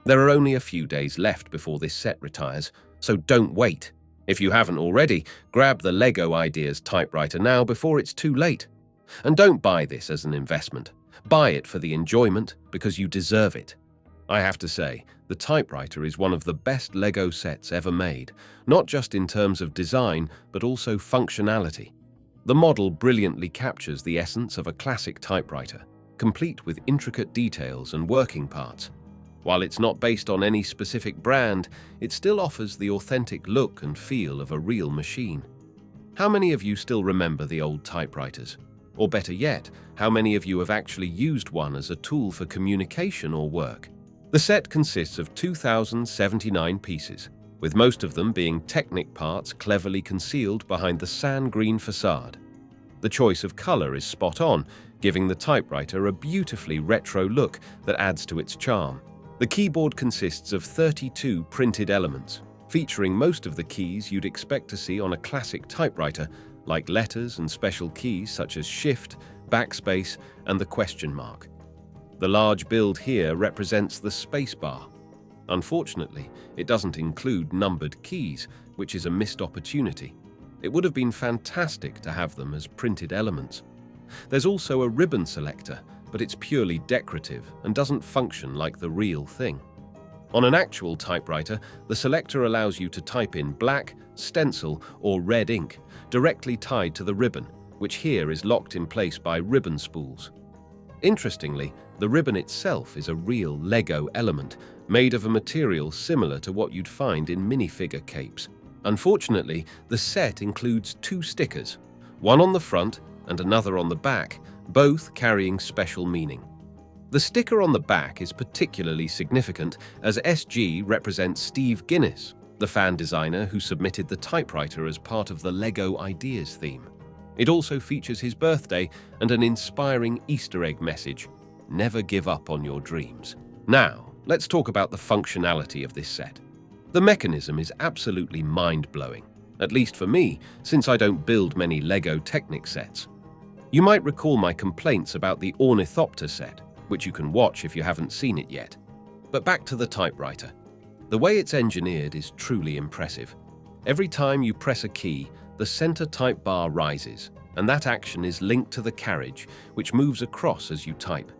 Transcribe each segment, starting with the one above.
There are only a few days left before this set retires, so don't wait. If you haven't already, grab the LEGO Ideas Typewriter now before it's too late. And don't buy this as an investment. Buy it for the enjoyment because you deserve it. I have to say, the typewriter is one of the best LEGO sets ever made, not just in terms of design, but also functionality. The model brilliantly captures the essence of a classic typewriter, complete with intricate details and working parts. While it's not based on any specific brand, it still offers the authentic look and feel of a real machine. How many of you still remember the old typewriters? Or better yet, how many of you have actually used one as a tool for communication or work? The set consists of 2,079 pieces, with most of them being Technic parts cleverly concealed behind the sand green facade. The choice of color is spot on, giving the typewriter a beautifully retro look that adds to its charm. The keyboard consists of 32 printed elements, featuring most of the keys you'd expect to see on a classic typewriter, like letters and special keys such as Shift, Backspace, and the question mark. The large build here represents the spacebar. Unfortunately, it doesn't include numbered keys, which is a missed opportunity. It would have been fantastic to have them as printed elements. There's also a ribbon selector, but it's purely decorative and doesn't function like the real thing. On an actual typewriter, the selector allows you to type in black, stencil, or red ink, directly tied to the ribbon, which here is locked in place by ribbon spools. Interestingly, the ribbon itself is a real LEGO element, made of a material similar to what you'd find in minifigure capes. Unfortunately, the set includes 2 stickers, one on the front and another on the back, both carrying special meaning. The sticker on the back is particularly significant as SG represents Steve Guinness, the fan designer who submitted the typewriter as part of the LEGO Ideas theme. It also features his birthday and an inspiring Easter egg message: never give up on your dreams. Now, let's talk about the functionality of this set. The mechanism is absolutely mind-blowing, at least for me, since I don't build many LEGO Technic sets. You might recall my complaints about the Ornithopter set, which you can watch if you haven't seen it yet. But back to the typewriter. The way it's engineered is truly impressive. Every time you press a key, the center type bar rises, and that action is linked to the carriage, which moves across as you type.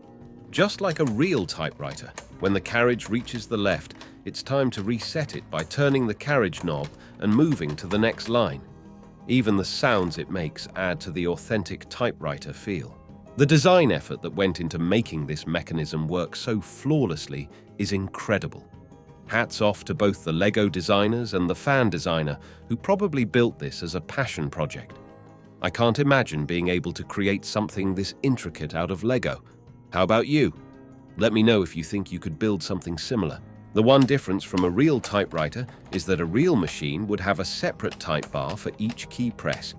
Just like a real typewriter, when the carriage reaches the left, it's time to reset it by turning the carriage knob and moving to the next line. Even the sounds it makes add to the authentic typewriter feel. The design effort that went into making this mechanism work so flawlessly is incredible. Hats off to both the LEGO designers and the fan designer who probably built this as a passion project. I can't imagine being able to create something this intricate out of LEGO. How about you? Let me know if you think you could build something similar. The one difference from a real typewriter is that a real machine would have a separate type bar for each key press.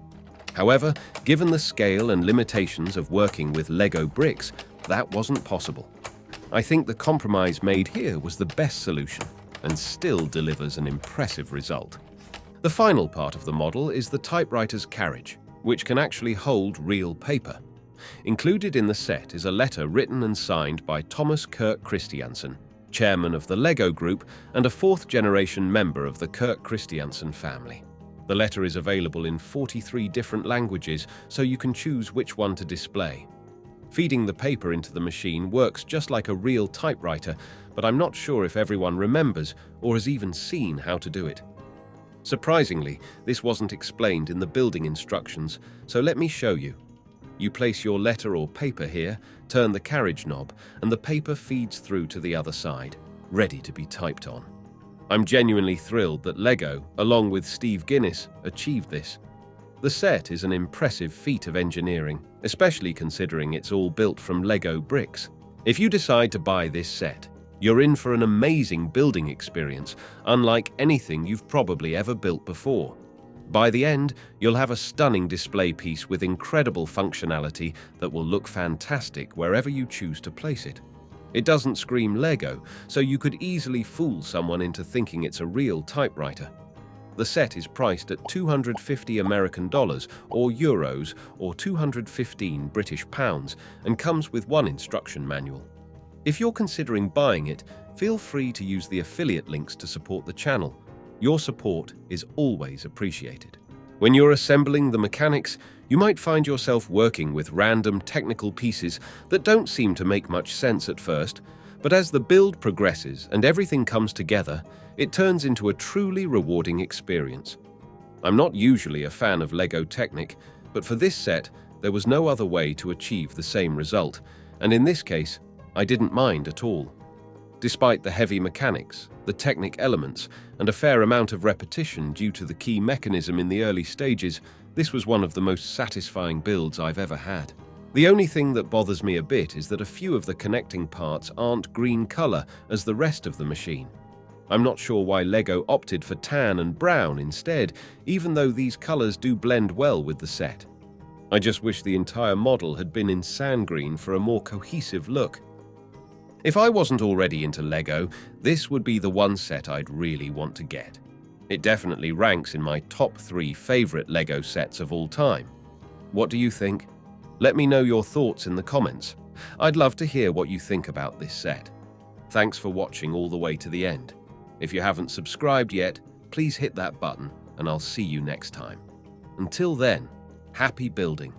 However, given the scale and limitations of working with LEGO bricks, that wasn't possible. I think the compromise made here was the best solution and still delivers an impressive result. The final part of the model is the typewriter's carriage, which can actually hold real paper. Included in the set is a letter written and signed by Thomas Kirk Christiansen, chairman of the LEGO Group and a 4th-generation member of the Kirk Christiansen family. The letter is available in 43 different languages, so you can choose which one to display. Feeding the paper into the machine works just like a real typewriter, but I'm not sure if everyone remembers or has even seen how to do it. Surprisingly, this wasn't explained in the building instructions, so let me show you. You place your letter or paper here, turn the carriage knob, and the paper feeds through to the other side, ready to be typed on. I'm genuinely thrilled that LEGO, along with Steve Guinness, achieved this. The set is an impressive feat of engineering, especially considering it's all built from LEGO bricks. If you decide to buy this set, you're in for an amazing building experience, unlike anything you've probably ever built before. By the end, you'll have a stunning display piece with incredible functionality that will look fantastic wherever you choose to place it. It doesn't scream LEGO, so you could easily fool someone into thinking it's a real typewriter. The set is priced at $250 American or euros or 215 British pounds and comes with one instruction manual. If you're considering buying it, feel free to use the affiliate links to support the channel. Your support is always appreciated. When you're assembling the mechanics, you might find yourself working with random technical pieces that don't seem to make much sense at first, but as the build progresses and everything comes together, it turns into a truly rewarding experience. I'm not usually a fan of LEGO Technic, but for this set, there was no other way to achieve the same result, and in this case, I didn't mind at all. Despite the heavy mechanics, the Technic elements, and a fair amount of repetition due to the key mechanism in the early stages, this was one of the most satisfying builds I've ever had. The only thing that bothers me a bit is that a few of the connecting parts aren't green color as the rest of the machine. I'm not sure why LEGO opted for tan and brown instead, even though these colors do blend well with the set. I just wish the entire model had been in sand green for a more cohesive look. If I wasn't already into LEGO, this would be the one set I'd really want to get. It definitely ranks in my top 3 favorite LEGO sets of all time. What do you think? Let me know your thoughts in the comments. I'd love to hear what you think about this set. Thanks for watching all the way to the end. If you haven't subscribed yet, please hit that button and I'll see you next time. Until then, happy building.